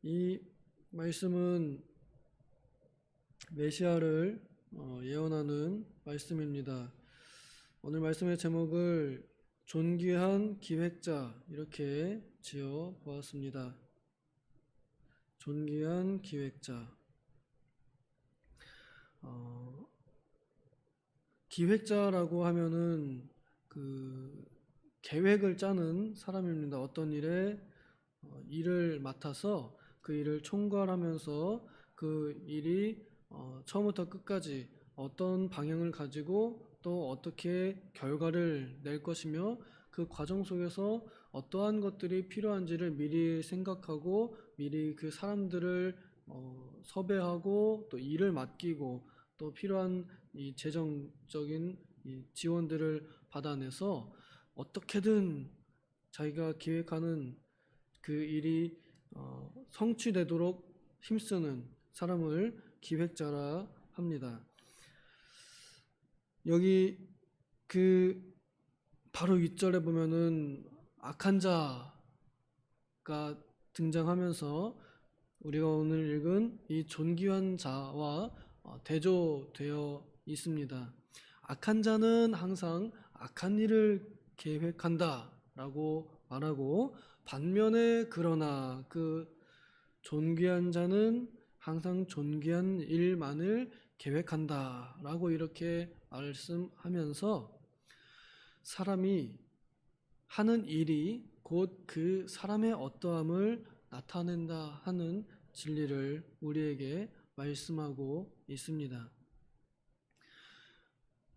이 말씀은 메시아를 예언하는 말씀입니다. 오늘 말씀의 제목을 존귀한 기획자 이렇게 지어 보았습니다. 존귀한 기획자. 기획자라고 하면은 그 계획을 짜는 사람입니다. 어떤 일을 맡아서 그 일을 총괄하면서 그 일이 처음부터 끝까지 어떤 방향을 가지고 또 어떻게 결과를 낼 것이며 그 과정 속에서 어떠한 것들이 필요한지를 미리 생각하고 미리 그 사람들을 섭외하고 또 일을 맡기고 또 필요한 이 재정적인 이 지원들을 받아내서 어떻게든 자기가 기획하는 그 일이 성취되도록 힘쓰는 사람을 기획자라 합니다. 여기 그 바로 윗절에 보면은 악한 자가 등장하면서 우리가 오늘 읽은 이 존귀한 자와 대조되어 있습니다. 악한 자는 항상 악한 일을 계획한다 라고 말하고, 반면에 그러나 그 존귀한 자는 항상 존귀한 일만을 계획한다 라고 이렇게 말씀하면서 사람이 하는 일이 곧 그 사람의 어떠함을 나타낸다 하는 진리를 우리에게 말씀하고 있습니다.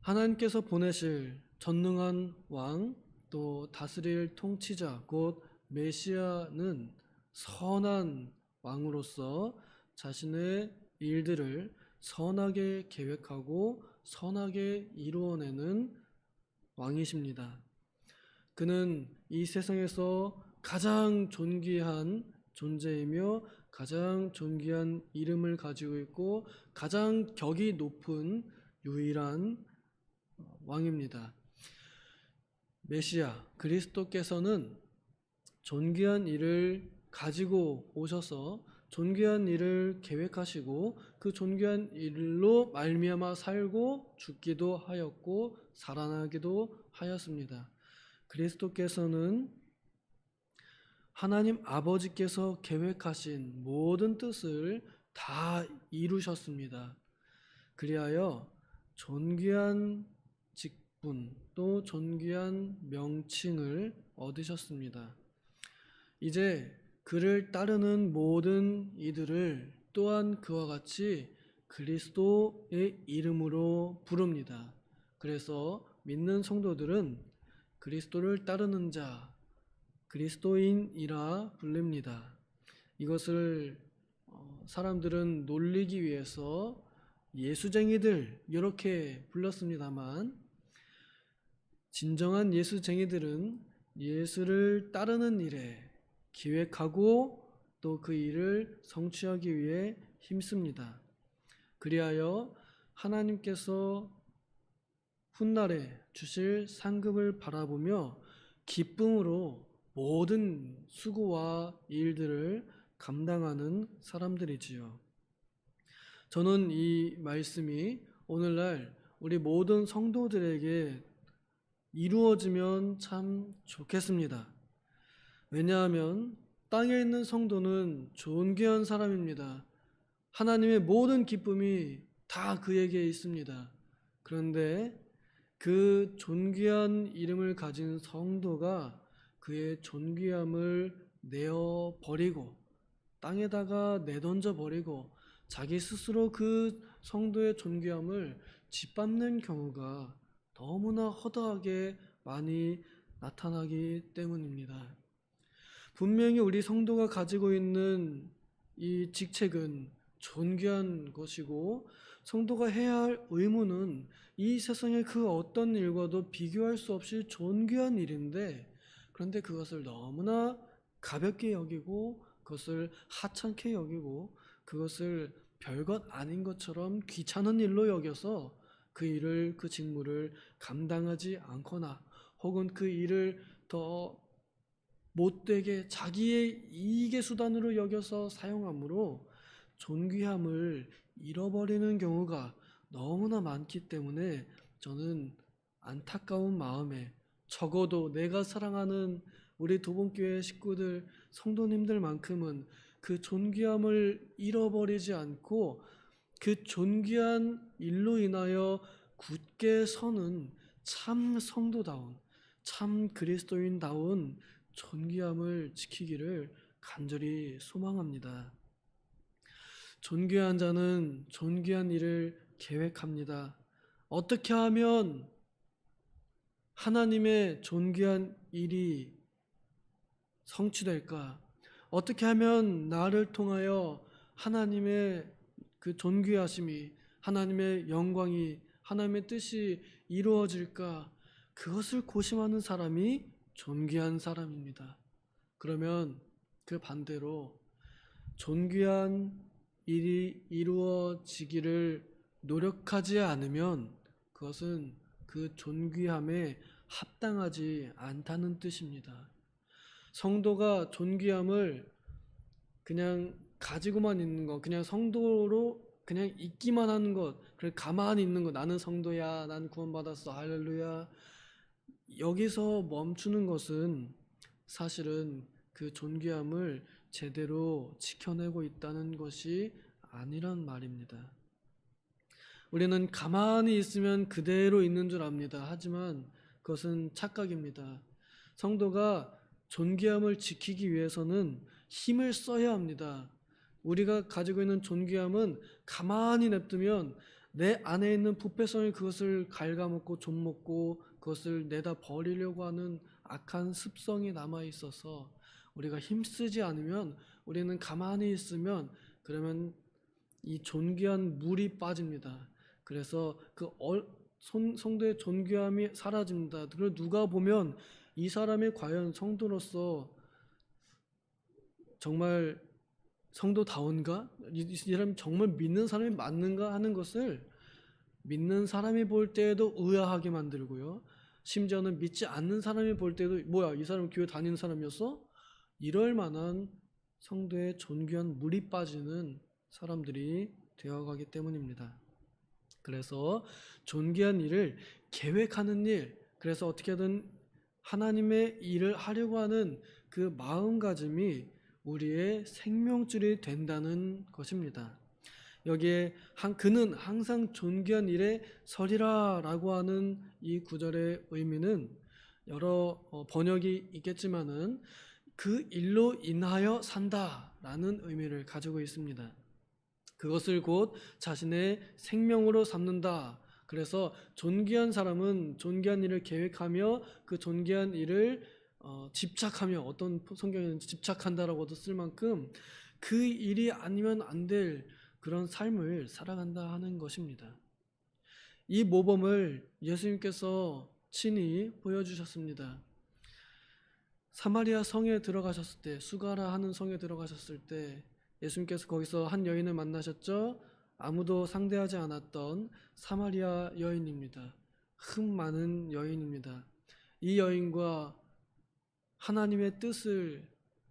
하나님께서 보내실 전능한 왕, 또 다스릴 통치자 곧 메시아는 선한 왕으로서 자신의 일들을 선하게 계획하고 선하게 이루어내는 왕이십니다. 그는 이 세상에서 가장 존귀한 존재이며 가장 존귀한 이름을 가지고 있고 가장 격이 높은 유일한 왕입니다. 메시아 그리스도께서는 존귀한 일을 가지고 오셔서 존귀한 일을 계획하시고 그 존귀한 일로 말미암아 살고 죽기도 하였고 살아나기도 하였습니다. 그리스도께서는 하나님 아버지께서 계획하신 모든 뜻을 다 이루셨습니다. 그리하여 존귀한 직분 또 존귀한 명칭을 얻으셨습니다. 이제 그를 따르는 모든 이들을 또한 그와 같이 그리스도의 이름으로 부릅니다. 그래서 믿는 성도들은 그리스도를 따르는 자, 그리스도인이라 불립니다. 이것을 사람들은 놀리기 위해서 예수쟁이들 이렇게 불렀습니다만, 진정한 예수쟁이들은 예수를 따르는 일에 기획하고 또 그 일을 성취하기 위해 힘씁니다. 그리하여 하나님께서 훗날에 주실 상급을 바라보며 기쁨으로 모든 수고와 일들을 감당하는 사람들이지요. 저는 이 말씀이 오늘날 우리 모든 성도들에게 이루어지면 참 좋겠습니다. 왜냐하면 땅에 있는 성도는 존귀한 사람입니다. 하나님의 모든 기쁨이 다 그에게 있습니다. 그런데 그 존귀한 이름을 가진 성도가 그의 존귀함을 내어버리고 땅에다가 내던져 버리고 자기 스스로 그 성도의 존귀함을 짓밟는 경우가 너무나 허다하게 많이 나타나기 때문입니다. 분명히 우리 성도가 가지고 있는 이 직책은 존귀한 것이고 성도가 해야 할 의무는 이 세상의 그 어떤 일과도 비교할 수 없이 존귀한 일인데, 그런데 그것을 너무나 가볍게 여기고 그것을 하찮게 여기고 그것을 별것 아닌 것처럼 귀찮은 일로 여겨서 그 직무를 감당하지 않거나 혹은 그 일을 더 못되게 자기의 이익의 수단으로 여겨서 사용함으로 존귀함을 잃어버리는 경우가 너무나 많기 때문에 저는 안타까운 마음에 적어도 내가 사랑하는 우리 도봉교회 식구들, 성도님들만큼은 그 존귀함을 잃어버리지 않고 그 존귀한 일로 인하여 굳게 서는 참 성도다운, 참 그리스도인다운 존귀함을 지키기를 간절히 소망합니다. 존귀한 자는 존귀한 일을 계획합니다. 어떻게 하면 하나님의 존귀한 일이 성취될까? 어떻게 하면 나를 통하여 하나님의 그 존귀하심이, 하나님의 영광이, 하나님의 뜻이 이루어질까? 그것을 고심하는 사람이 존귀한 사람입니다. 그러면 그 반대로 존귀한 일이 이루어지기를 노력하지 않으면 그것은 그 존귀함에 합당하지 않다는 뜻입니다. 성도가 존귀함을 그냥 가지고만 있는 것, 그냥 성도로 그냥 있기만 하는 것, 그래 가만히 있는 것, 나는 성도야, 난 구원받았어, 할렐루야, 여기서 멈추는 것은 사실은 그 존귀함을 제대로 지켜내고 있다는 것이 아니란 말입니다. 우리는 가만히 있으면 그대로 있는 줄 압니다. 하지만 그것은 착각입니다. 성도가 존귀함을 지키기 위해서는 힘을 써야 합니다. 우리가 가지고 있는 존귀함은 가만히 냅두면 내 안에 있는 부패성이 그것을 갉아먹고 좀먹고 그것을 내다 버리려고 하는 악한 습성이 남아 있어서 우리가 힘쓰지 않으면, 우리는 가만히 있으면 그러면 이 존귀한 물이 빠집니다. 그래서 그 성도의 존귀함이 사라집니다. 그리고 누가 보면 이 사람이 과연 성도로서 정말 성도다운가? 이 사람이 정말 믿는 사람이 맞는가 하는 것을 믿는 사람이 볼 때에도 의아하게 만들고요. 심지어는 믿지 않는 사람이 볼 때도 뭐야, 이 사람 교회 다니는 사람이었어? 이럴 만한 성도의 존귀한 물이 빠지는 사람들이 되어가기 때문입니다. 그래서 존귀한 일을 계획하는 일, 그래서 어떻게든 하나님의 일을 하려고 하는 그 마음가짐이 우리의 생명줄이 된다는 것입니다. 여기에 그는 항상 존귀한 일에 서리라 라고 하는 이 구절의 의미는 여러 번역이 있겠지만은 그 일로 인하여 산다 라는 의미를 가지고 있습니다. 그것을 곧 자신의 생명으로 삼는다. 그래서 존귀한 사람은 존귀한 일을 계획하며 그 존귀한 일을 집착하며, 어떤 성경에는 집착한다라고도 쓸 만큼 그 일이 아니면 안 될 그런 삶을 살아간다 하는 것입니다. 이 모범을 예수님께서 친히 보여주셨습니다. 사마리아 성에 들어가셨을 때, 수가라 하는 성에 들어가셨을 때 예수님께서 거기서 한 여인을 만나셨죠. 아무도 상대하지 않았던 사마리아 여인입니다. 흠 많은 여인입니다. 이 여인과 하나님의 뜻을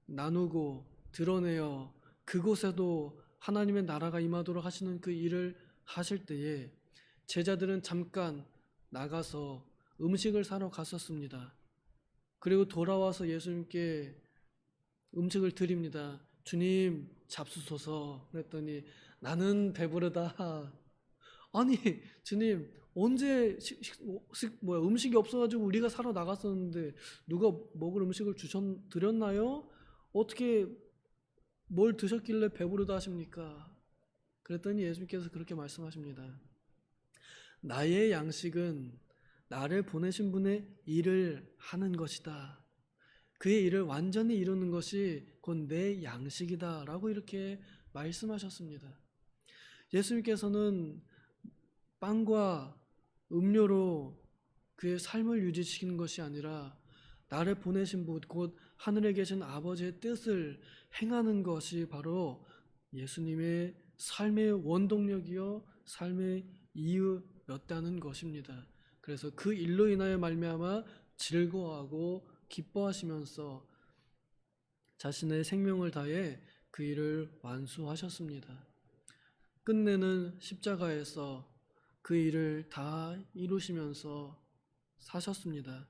나누고 드러내어 그곳에도 하나님의 나라가 임하도록 하시는 그 일을 하실 때에 제자들은 잠깐 나가서 음식을 사러 갔었습니다. 그리고 돌아와서 예수님께 음식을 드립니다. 주님, 잡수소서. 그랬더니 나는 배부르다. 아니, 주님, 언제 음식이 없어가지고 우리가 사러 나갔었는데 누가 먹을 음식을 드렸나요? 어떻게 뭘 드셨길래 배부르다 하십니까? 그랬더니 예수님께서 그렇게 말씀하십니다. 나의 양식은 나를 보내신 분의 일을 하는 것이다. 그의 일을 완전히 이루는 것이 곧 내 양식이다 라고 이렇게 말씀하셨습니다. 예수님께서는 빵과 음료로 그의 삶을 유지시키는 것이 아니라 나를 보내신 분, 곧 하늘에 계신 아버지의 뜻을 행하는 것이 바로 예수님의 삶의 원동력이요 삶의 이유였다는 것입니다. 그래서 그 일로 인하여 말미암아 즐거워하고 기뻐하시면서 자신의 생명을 다해 그 일을 완수하셨습니다. 끝내는 십자가에서 그 일을 다 이루시면서 사셨습니다.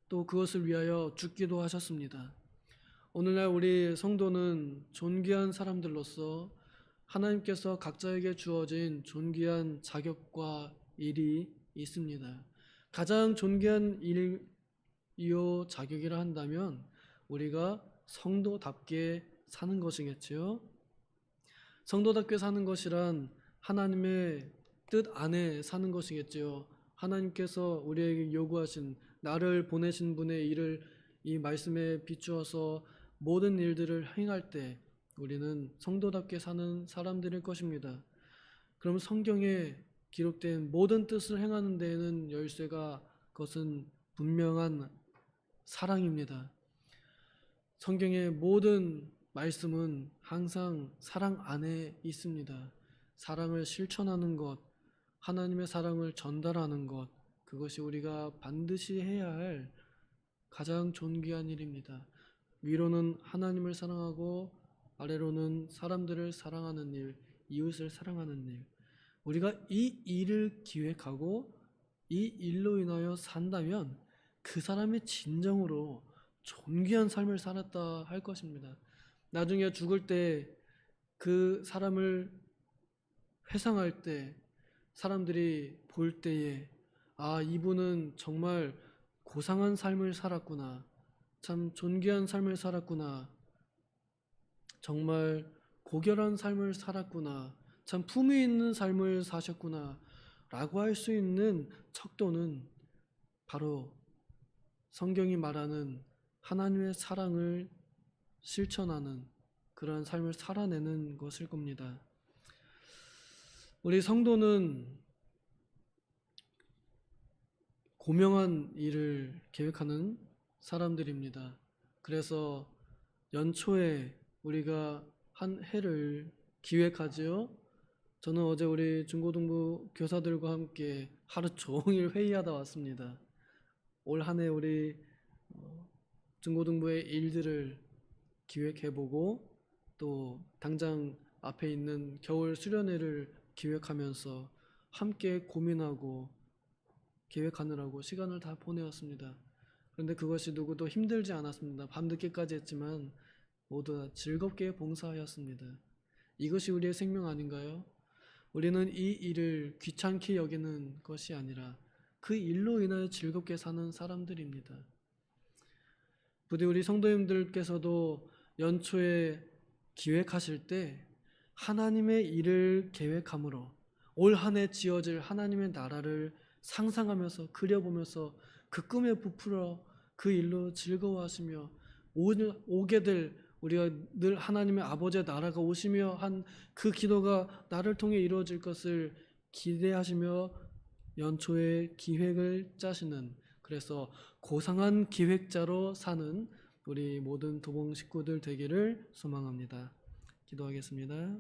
또 그것을 위하여 죽기도 하셨습니다. 오늘날 우리 성도는 존귀한 사람들로서 하나님께서 각자에게 주어진 존귀한 자격과 일이 있습니다. 가장 존귀한 일이요 자격이라 한다면 우리가 성도답게 사는 것이겠지요. 성도답게 사는 것이란 하나님의 뜻 안에 사는 것이겠지요. 하나님께서 우리에게 요구하신 나를 보내신 분의 일을 이 말씀에 비추어서 모든 일들을 행할 때 우리는 성도답게 사는 사람들일 것입니다. 그럼 성경에 기록된 모든 뜻을 행하는 데에는 열쇠가 그것은 분명한 사랑입니다. 성경의 모든 말씀은 항상 사랑 안에 있습니다. 사랑을 실천하는 것, 하나님의 사랑을 전달하는 것, 그것이 우리가 반드시 해야 할 가장 존귀한 일입니다. 위로는 하나님을 사랑하고 아래로는 사람들을 사랑하는 일, 이웃을 사랑하는 일. 우리가 이 일을 기획하고 이 일로 인하여 산다면 그 사람이 진정으로 존귀한 삶을 살았다 할 것입니다. 나중에 죽을 때 그 사람을 회상할 때 사람들이 볼 때에 아, 이분은 정말 고상한 삶을 살았구나. 참 존귀한 삶을 살았구나. 정말 고결한 삶을 살았구나. 참 품위 있는 삶을 사셨구나. 라고 할 수 있는 척도는 바로 성경이 말하는 하나님의 사랑을 실천하는 그런 삶을 살아내는 것일 겁니다. 우리 성도는 고명한 일을 계획하는 사람들입니다. 그래서 연초에 우리가 한 해를 기획하지요. 저는 어제 우리 중고등부 교사들과 함께 하루 종일 회의하다 왔습니다. 올 한 해 우리 중고등부의 일들을 기획해보고 또 당장 앞에 있는 겨울 수련회를 기획하면서 함께 고민하고 계획하느라고 시간을 다 보내었습니다. 그런데 그것이 누구도 힘들지 않았습니다. 밤늦게까지 했지만 모두 다 즐겁게 봉사하였습니다. 이것이 우리의 생명 아닌가요? 우리는 이 일을 귀찮게 여기는 것이 아니라 그 일로 인하여 즐겁게 사는 사람들입니다. 부디 우리 성도님들께서도 연초에 기획하실 때 하나님의 일을 계획함으로 올 한 해 지어질 하나님의 나라를 상상하면서 그려보면서 그 꿈에 부풀어 그 일로 즐거워하시며 오게 될 우리가 늘 하나님의 아버지의 나라가 오시며 한 그 기도가 나를 통해 이루어질 것을 기대하시며 연초에 기획을 짜시는, 그래서 고상한 기획자로 사는 우리 모든 도봉 식구들 되기를 소망합니다. 기도하겠습니다.